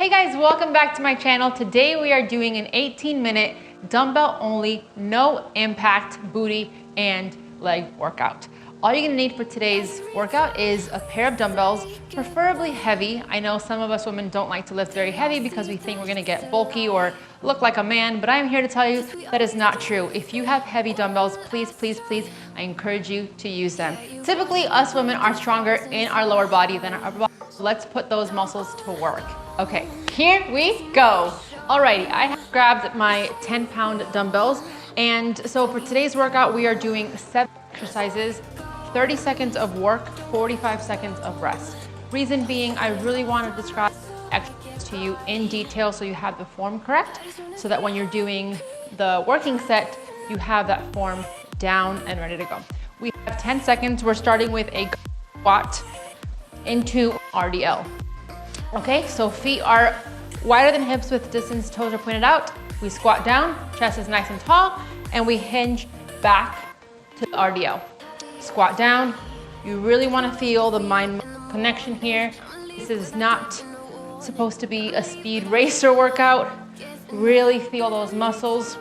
Hey guys, welcome back to my channel. Today we are doing an 18-minute dumbbell only, no impact booty and leg workout. All you're gonna need for today's workout is a pair of dumbbells, preferably heavy. I know some of us women don't like to lift very heavy because we think we're gonna get bulky or look like a man, but I'm here to tell you that is not true. If you have heavy dumbbells, please, I encourage you to use them. Typically, us women are stronger in our lower body than our upper body. Let's put those muscles to work. Okay, here we go. Alrighty, I have grabbed my 10-pound dumbbells, and so for today's workout, we are doing 7 exercises, 30 seconds of work, 45 seconds of rest. Reason being, I really want to describe exercises to you in detail so you have the form correct, so that when you're doing the working set, you have that form down and ready to go. We have 10 seconds. We're starting with a squat into RDL. Okay, so feet are wider than hips with distance toes are pointed out. We squat down, chest is nice and tall, and we hinge back to the RDL. Squat down. You really want to feel the mind connection here. This is not supposed to be a speed racer workout. Really feel those muscles.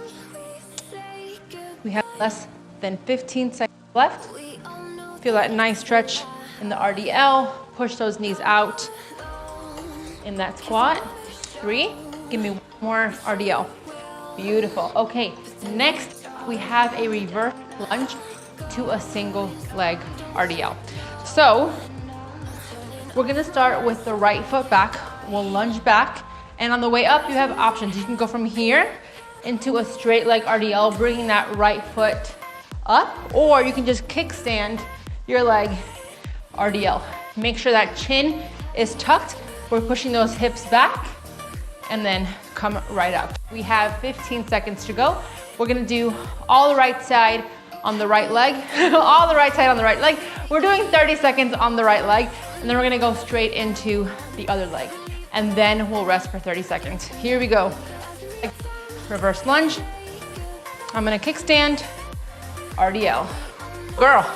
We have less than 15 seconds left. Feel that nice stretch in the RDL. Push those knees out in that squat. 3. Give me one more RDL. Beautiful. Okay, next we have a reverse lunge to a single leg RDL. So we're gonna start with the right foot back. We'll lunge back, and on the way up you have options. You can go from here into a straight leg RDL, bringing that right foot up, or you can just kickstand your leg RDL. Make sure that chin is tucked. We're pushing those hips back and then come right up. We have 15 seconds to go. We're gonna do all the right side on the right leg, all the right side on the right leg. We're doing 30 seconds on the right leg, and then we're gonna go straight into the other leg. And then we'll rest for 30 seconds. Here we go. Reverse lunge. I'm gonna kickstand, RDL. Girl,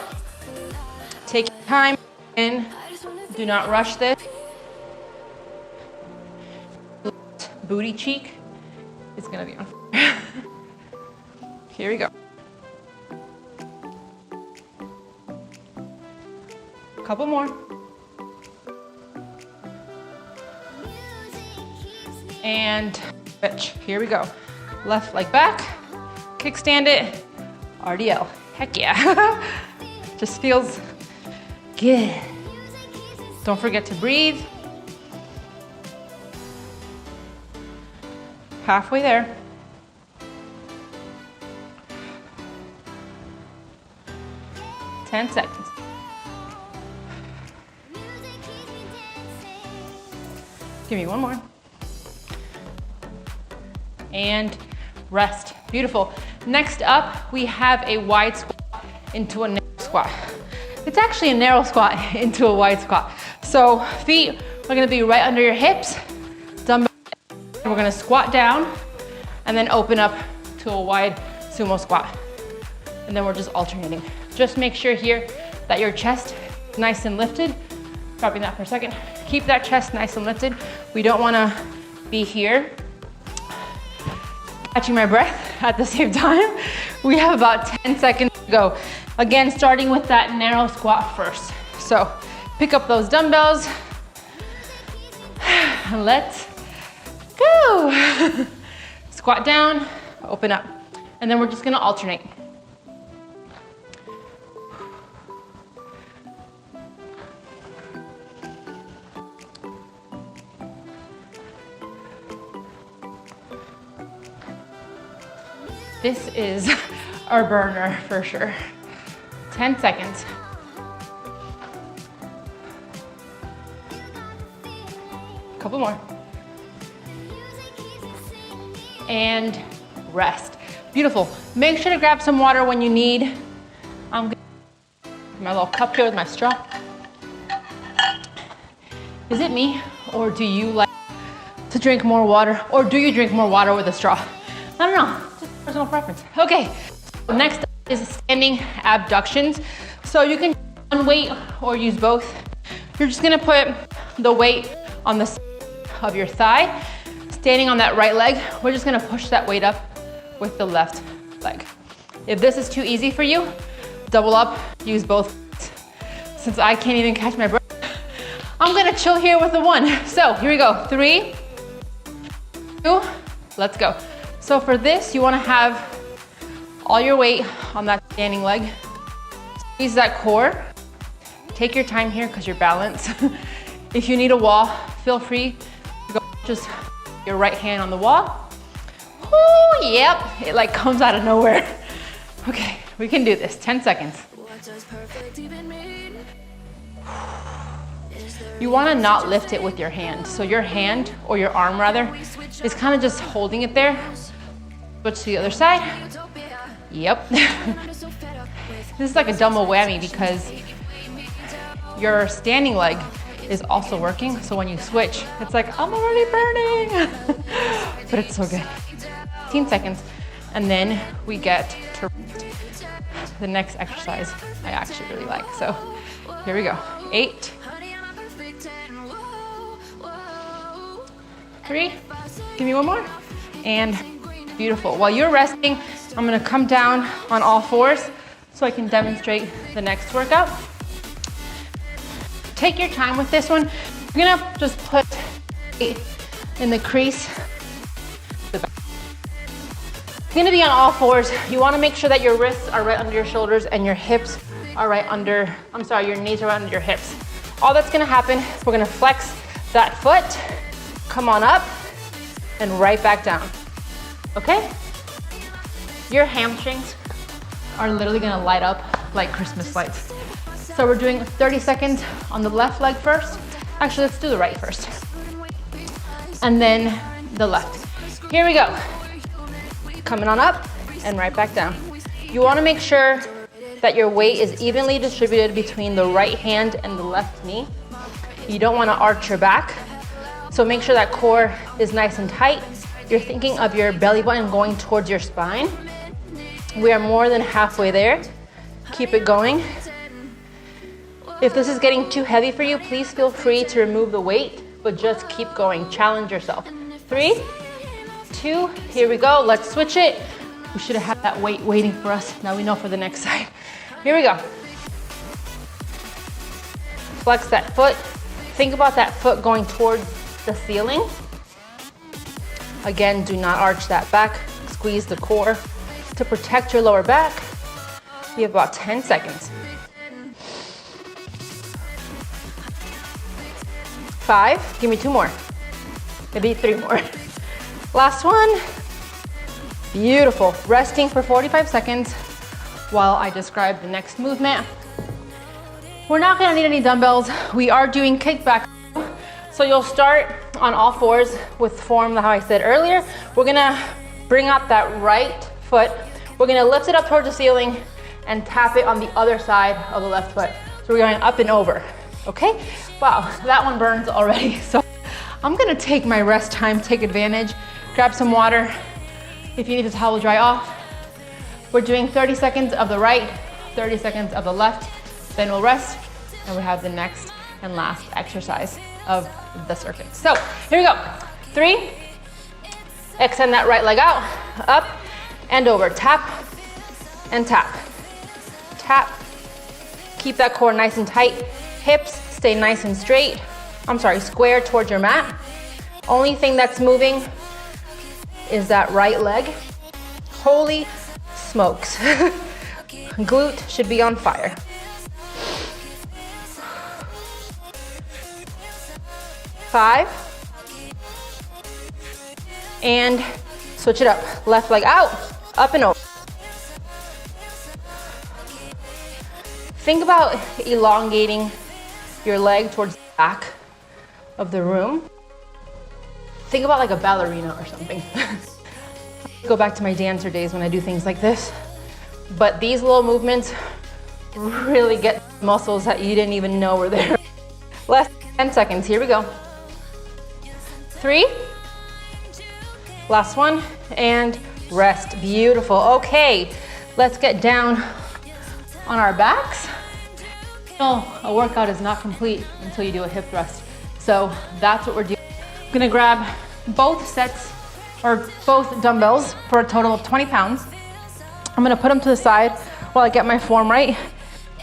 take your time in. Do not rush this. Booty cheek is gonna be on fire. Here we go. Couple more. And switch. Here we go. Left leg back, kickstand it, RDL. Heck yeah. Just feels good. Don't forget to breathe. Halfway there. Ten seconds. Give me one more. And rest. Beautiful. Next up, we have a wide squat into a narrow squat. It's actually a narrow squat into a wide squat. So feet are gonna be right under your hips. Dumbbell. We're gonna squat down and then open up to a wide sumo squat. And then we're just alternating. Just make sure here that your chest is nice and lifted. Dropping that for a second. Keep that chest nice and lifted. We don't wanna be here catching my breath at the same time. We have about 10 seconds to go. Again, starting with that narrow squat first. So pick up those dumbbells. Let's go. Squat down, open up. And then we're just gonna alternate. This is our burner for sure. 10 seconds. Couple more. And rest. Beautiful. Make sure to grab some water when you need. I'm gonna my little cup here with my straw. Is it me, or do you like to drink more water, or do you drink more water with a straw? I don't know. Personal preference. Okay, so next up is standing abductions. So you can use one weight or use both. You're just gonna put the weight on the side of your thigh. Standing on that right leg, we're just gonna push that weight up with the left leg. If this is too easy for you, double up, use both. Since I can't even catch my breath, I'm gonna chill here with the one. So here we go, 3, 2, let's go. So for this, you wanna have all your weight on that standing leg. Squeeze that core. Take your time here because you're balanced. If you need a wall, feel free to go just your right hand on the wall. Ooh, yep, it like comes out of nowhere. Okay, we can do this, 10 seconds. You wanna not lift it with your hand. So your hand, or your arm rather, is kind of just holding it there. Switch to the other side. Yep. This is like a dumbbell whammy because your standing leg is also working. So when you switch, it's like, I'm already burning. But it's so good. 15 seconds. And then we get to the next exercise I actually really like. So here we go. 8, 3, give me one more. And beautiful. While you're resting, I'm gonna come down on all fours so I can demonstrate the next workout. Take your time with this one. You're gonna just put it in the crease. You're gonna be on all fours. You wanna make sure that your wrists are right under your shoulders and your hips are right under, your knees are right under your hips. All that's gonna happen, we're gonna flex that foot, come on up, and right back down, okay? Your hamstrings are literally gonna light up like Christmas lights. So we're doing 30 seconds on the left leg first. Actually, let's do the right first. And then the left. Here we go. Coming on up and right back down. You wanna make sure that your weight is evenly distributed between the right hand and the left knee. You don't wanna arch your back. So make sure that core is nice and tight. You're thinking of your belly button going towards your spine. We are more than halfway there. Keep it going. If this is getting too heavy for you, please feel free to remove the weight, but just keep going. Challenge yourself. 3, 2, here we go. Let's switch it. We should have had that weight waiting for us. Now we know for the next side. Here we go. Flex that foot. Think about that foot going towards the ceiling. Again, do not arch that back. Squeeze the core to protect your lower back. You have about 10 seconds. 5, give me 2 more. Maybe 3 more. Last one. Beautiful. Resting for 45 seconds while I describe the next movement. We're not gonna need any dumbbells. We are doing kickbacks. So you'll start on all fours with form how I said earlier. We're gonna bring up that right foot. We're gonna lift it up towards the ceiling and tap it on the other side of the left foot. So we're going up and over, okay? Wow, that one burns already. So I'm gonna take my rest time, take advantage, grab some water. If you need a towel, dry off. We're doing 30 seconds of the right, 30 seconds of the left, then we'll rest, and we have the next and last exercise of the circuit. So here we go. 3, extend that right leg out, up and over. Tap and tap. Tap. Keep that core nice and tight. Hips stay nice and straight. Square towards your mat. Only thing that's moving is that right leg. Holy smokes. Glute should be on fire. 5, and switch it up. Left leg out, up and over. Think about elongating your leg towards the back of the room. Think about like a ballerina or something. Go back to my dancer days when I do things like this. But these little movements really get muscles that you didn't even know were there. Less than 10 seconds, here we go. 3, last one, and rest. Beautiful. Okay, let's get down on our backs. No, a workout is not complete until you do a hip thrust. So that's what we're doing. gonna grab both sets or both dumbbells for a total of 20 pounds. I'm gonna put them to the side while I get my form right.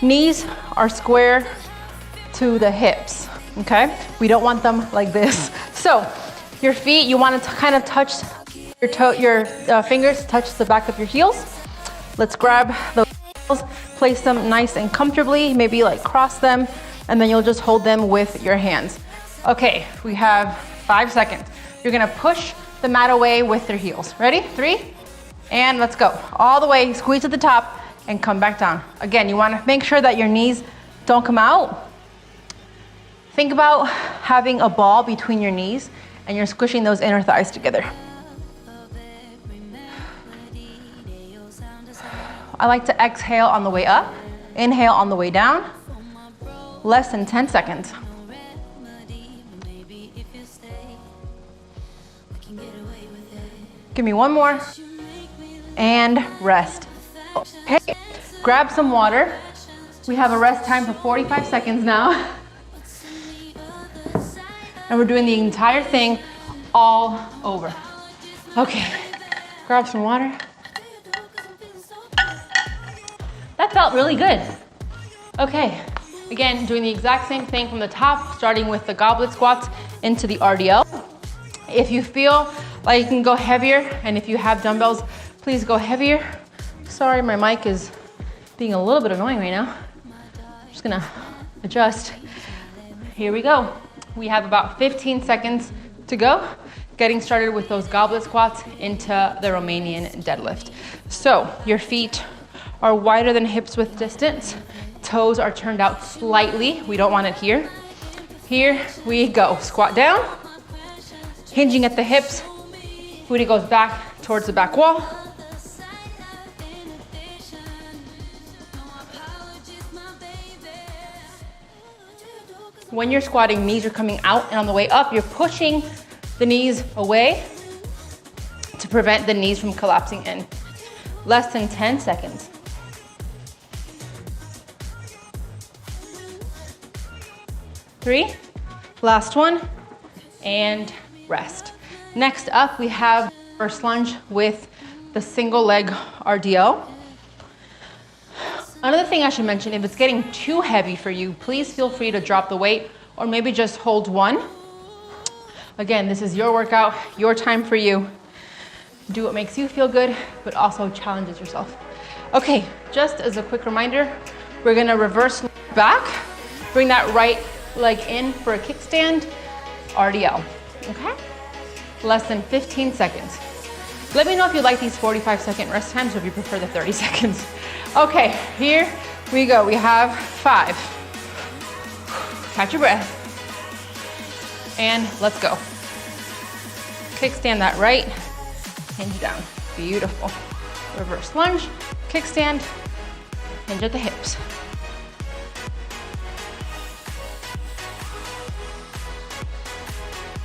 Knees are square to the hips, okay? We don't want them like this. So your feet, you want to kind of touch your fingers touch the back of your heels. Let's grab those heels, place them nice and comfortably, maybe like cross them, and then you'll just hold them with your hands. Okay, we have 5 seconds. You're gonna push the mat away with your heels. Ready? 3, and let's go. All the way, squeeze to the top, and come back down. Again, you wanna make sure that your knees don't come out. Think about having a ball between your knees and you're squishing those inner thighs together. I like to exhale on the way up, inhale on the way down. Less than 10 seconds. Give me one more, and rest. Okay, grab some water. We have a rest time for 45 seconds now. And we're doing the entire thing all over. Okay, grab some water. That felt really good. Okay, again, doing the exact same thing from the top, starting with the goblet squats into the RDL. If you feel like you can go heavier, and if you have dumbbells, please go heavier. Sorry, my mic is being a little bit annoying right now. I'm just gonna adjust. Here we go. We have about 15 seconds to go, getting started with those goblet squats into the Romanian deadlift. So your feet are wider than hips width distance. Toes are turned out slightly. We don't want it here. Here we go. Squat down, hinging at the hips. Booty goes back towards the back wall. When you're squatting, knees are coming out, and on the way up, you're pushing the knees away to prevent the knees from collapsing in. Less than 10 seconds. 3, last one, and rest. Next up, we have first lunge with the single leg RDL. Another thing I should mention, if it's getting too heavy for you, please feel free to drop the weight or maybe just hold one. Again, this is your workout, your time for you. Do what makes you feel good, but also challenges yourself. Okay, just as a quick reminder, we're gonna reverse back, bring that right leg in for a kickstand, RDL, okay? Less than 15 seconds. Let me know if you like these 45-second rest times or if you prefer the 30 seconds. Okay, here we go. We have 5. Catch your breath. And let's go. Kickstand that right, hinge down. Beautiful. Reverse lunge, kickstand, hinge at the hips.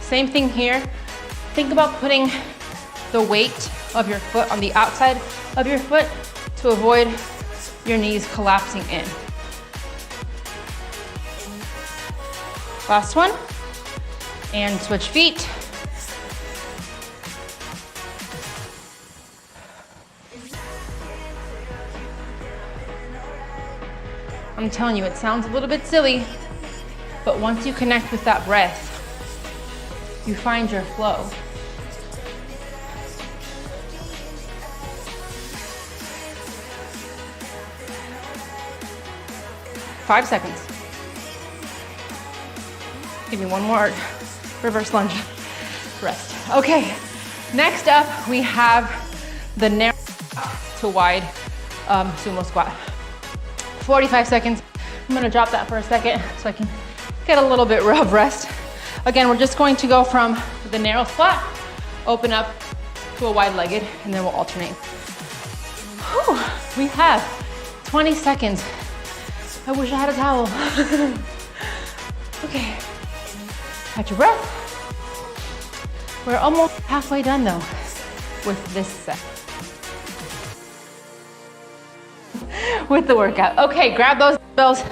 Same thing here. Think about putting the weight of your foot on the outside of your foot to avoid your knees collapsing in. Last one. And switch feet. I'm telling you, it sounds a little bit silly, but once you connect with that breath, you find your flow. Five seconds. Give me one more reverse lunge. Rest. Okay, next up we have the narrow to wide sumo squat. 45 seconds. I'm gonna drop that for a second so I can get a little bit of rest. Again, we're just going to go from the narrow squat, open up to a wide-legged, and then we'll alternate. Whew, we have 20 seconds. I wish I had a towel. Okay, catch your breath. We're almost halfway done though with this set. With the workout. Okay, grab those dumbbells.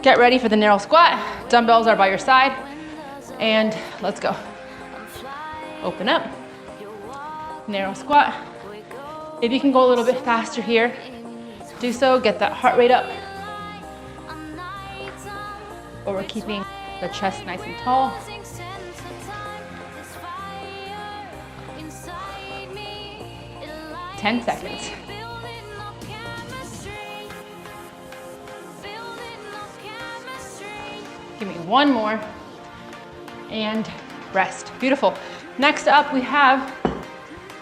Get ready for the narrow squat. Dumbbells are by your side. And let's go. Open up, narrow squat. If you can go a little bit faster here, do so, get that heart rate up. But we're keeping the chest nice and tall. Ten seconds. Give me one more and rest. Beautiful. Next up, we have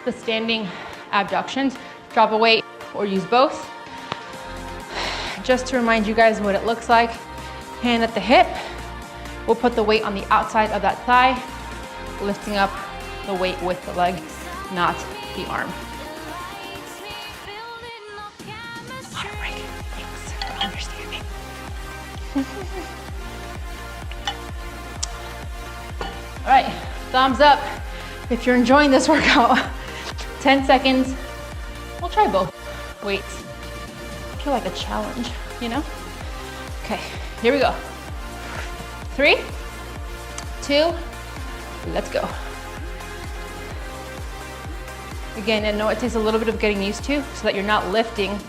the standing abductions. Drop a weight or use both. Just to remind you guys what it looks like. Hand at the hip. We'll put the weight on the outside of that thigh, lifting up the weight with the leg, not the arm. Water break. Thanks for understanding. All right, thumbs up if you're enjoying this workout. 10 seconds. We'll try both weights. I feel like a challenge, you know? Okay, here we go. 3, 2, let's go. Again, I know it takes a little bit of getting used to so that you're not lifting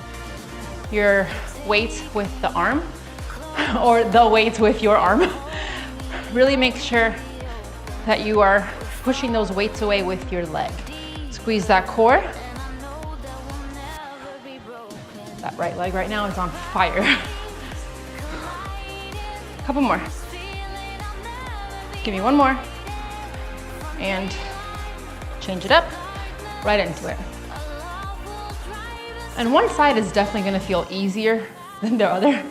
your weights with the arm or the weights with your arm. Really make sure that you are pushing those weights away with your leg. Squeeze that core. That right leg right now is on fire. A couple more. Give me one more. And change it up, right into it. And one side is definitely gonna feel easier than the other.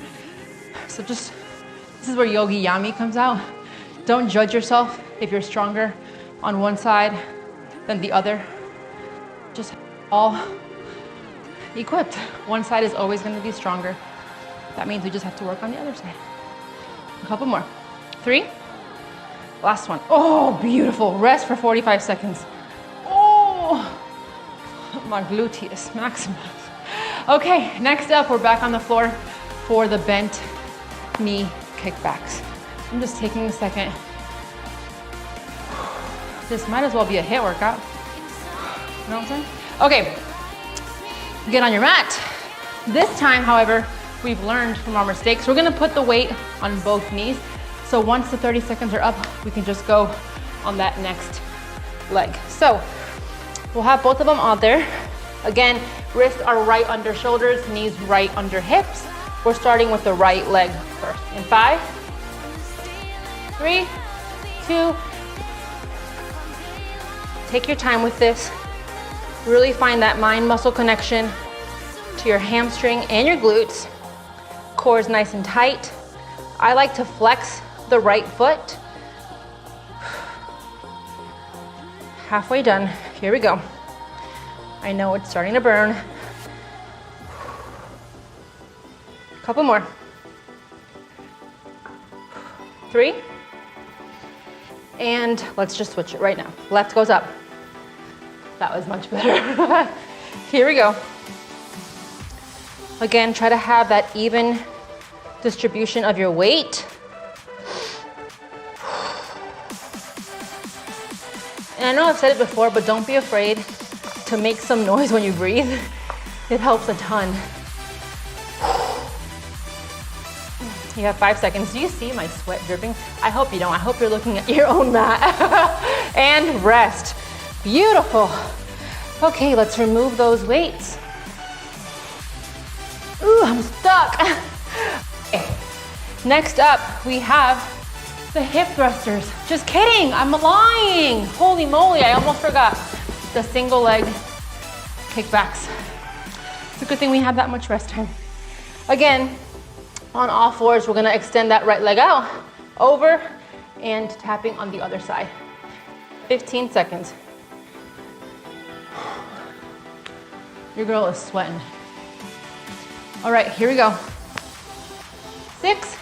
So this is where Yogi Yami comes out. Don't judge yourself if you're stronger on one side than the other. Just all equipped. One side is always gonna be stronger. That means we just have to work on the other side. A couple more. 3. Last one. Oh, beautiful. Rest for 45 seconds. Oh, my gluteus maximus. Okay, next up, we're back on the floor for the bent knee kickbacks. I'm just taking a second. This might as well be a HIIT workout. You know what I'm saying? Okay, get on your mat. This time, however, we've learned from our mistakes. We're gonna put the weight on both knees. So once the 30 seconds are up, we can just go on that next leg. So we'll have both of them out there. Again, wrists are right under shoulders, knees right under hips. We're starting with the right leg first. In 5, 3, 2. Take your time with this. Really find that mind-muscle connection to your hamstring and your glutes. Core is nice and tight. I like to flex the right foot. Halfway done. Here we go. I know it's starting to burn. Couple more. 3. And let's just switch it right now. Left goes up. That was much better. Here we go. Again, try to have that even distribution of your weight. And I know I've said it before, but don't be afraid to make some noise when you breathe. It helps a ton. You have 5 seconds. Do you see my sweat dripping? I hope you don't. I hope you're looking at your own mat. And rest. Beautiful. Okay, let's remove those weights. Ooh, I'm stuck. Okay. Next up, we have the hip thrusters. Just kidding, I'm lying. Holy moly, I almost forgot. The single leg kickbacks. It's a good thing we have that much rest time. Again, on all fours, we're gonna extend that right leg out, over, and tapping on the other side. 15 seconds. Your girl is sweating. All right, here we go. 6.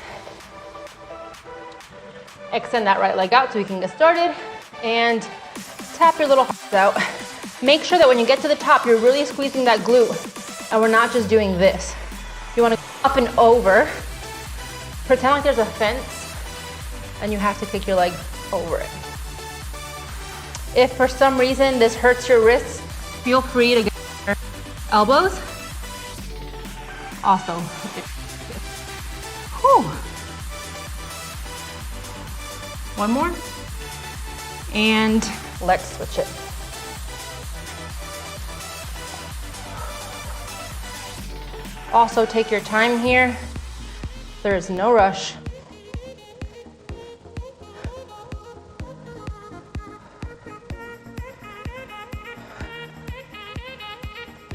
Extend that right leg out so we can get started, and tap your little hearts out. Make sure that when you get to the top, you're really squeezing that glute, and we're not just doing this. You wanna go up and over. Pretend like there's a fence, and you have to kick your leg over it. If for some reason this hurts your wrists, feel free to get your elbows. Also, whew. One more. And let's switch it. Also take your time here. There is no rush.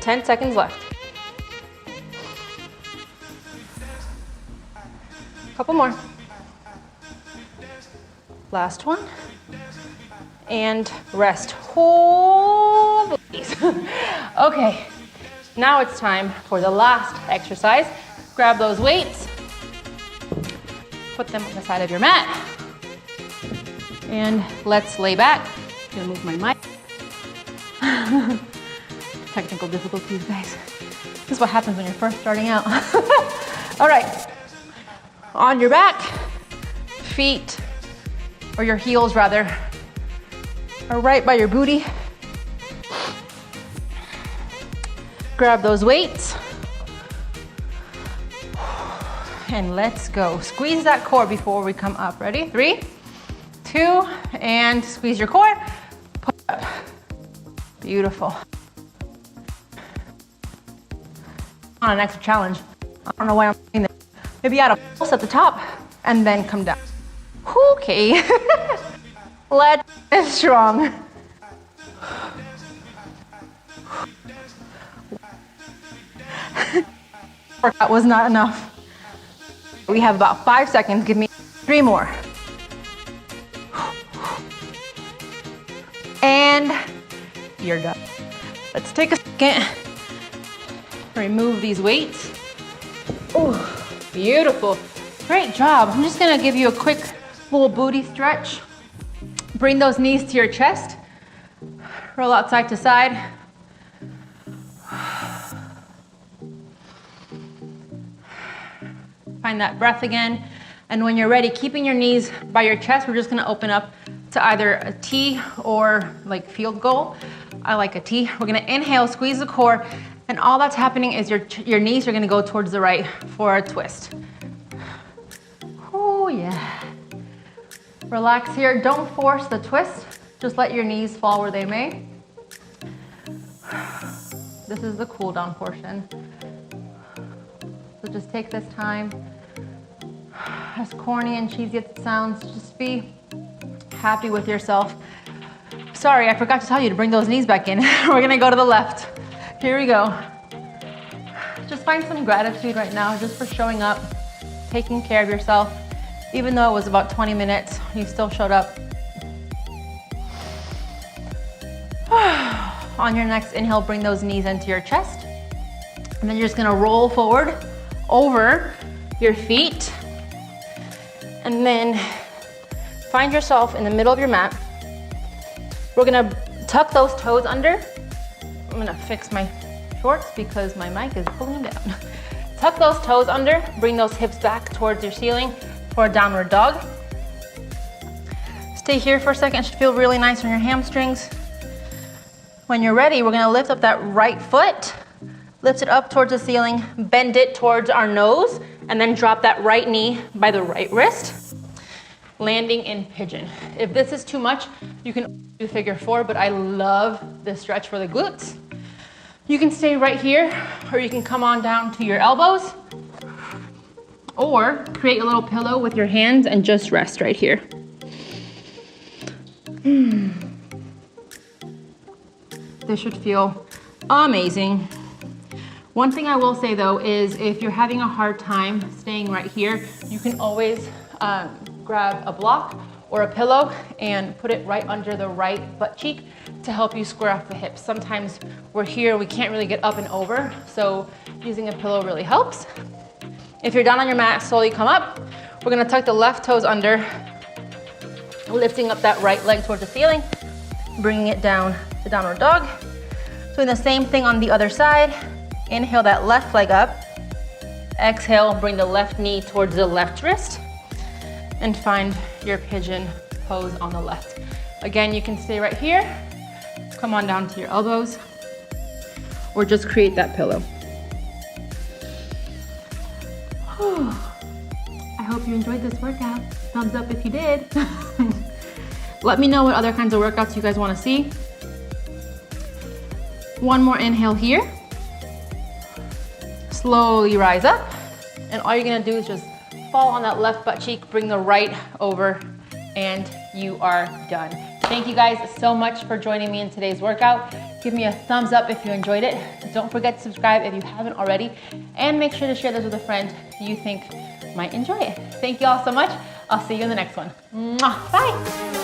Ten seconds left. Couple more. Last one. And rest. Hold, please. Okay, now it's time for the last exercise. Grab those weights, put them on the side of your mat, and let's lay back. I'm gonna move my mic. Technical difficulties, guys. This is what happens when you're first starting out. All right, on your back, feet, or your heels rather, are right by your booty. Grab those weights. And let's go. Squeeze that core before we come up. Ready? 3, 2, and squeeze your core. Pull up. Beautiful. On an extra challenge. I don't know why I'm doing this. Maybe add a pulse at the top and then come down. Okay. Let's get strong. Workout was not enough. We have about 5 seconds. Give me 3 more. And you're done. Let's take a second. Remove these weights. Oh, beautiful. Great job. I'm just gonna give you a quick little booty stretch. Bring those knees to your chest. Roll out side to side. Find that breath again. And when you're ready, keeping your knees by your chest, we're just gonna open up to either a T or like field goal. I like a T. We're gonna inhale, squeeze the core, and all that's happening is your knees are gonna go towards the right for a twist. Oh yeah. Relax here, don't force the twist. Just let your knees fall where they may. This is the cool down portion. So just take this time. As corny and cheesy as it sounds, just be happy with yourself. Sorry, I forgot to tell you to bring those knees back in. We're gonna go to the left. Here we go. Just find some gratitude right now just for showing up, taking care of yourself. Even though it was about 20 minutes, you still showed up. On your next inhale, bring those knees into your chest. And then you're just gonna roll forward over your feet. And then find yourself in the middle of your mat. We're gonna tuck those toes under. I'm gonna fix my shorts because my mic is pulling them down. Tuck those toes under, bring those hips back towards your ceiling for a downward dog. Stay here for a second, it should feel really nice on your hamstrings. When you're ready, we're gonna lift up that right foot, lift it up towards the ceiling, bend it towards our nose, and then drop that right knee by the right wrist, landing in pigeon. If this is too much, you can do figure 4, but I love this stretch for the glutes. You can stay right here, or you can come on down to your elbows, or create a little pillow with your hands and just rest right here. This should feel amazing. One thing I will say though is if you're having a hard time staying right here, you can always grab a block or a pillow and put it right under the right butt cheek to help you square off the hips. Sometimes we're here, we can't really get up and over, so using a pillow really helps. If you're down on your mat, slowly come up. We're gonna tuck the left toes under, lifting up that right leg towards the ceiling, bringing it down to downward dog. Doing the same thing on the other side. Inhale that left leg up. Exhale, bring the left knee towards the left wrist and find your pigeon pose on the left. Again, you can stay right here. Come on down to your elbows, or just create that pillow. I hope you enjoyed this workout. Thumbs up if you did. Let me know what other kinds of workouts you guys want to see. One more inhale here. Slowly rise up. And all you're gonna do is just fall on that left butt cheek, bring the right over, and you are done. Thank you guys so much for joining me in today's workout. Give me a thumbs up if you enjoyed it. Don't forget to subscribe if you haven't already, and make sure to share this with a friend you think might enjoy it. Thank you all so much. I'll see you in the next one. Mwah. Bye.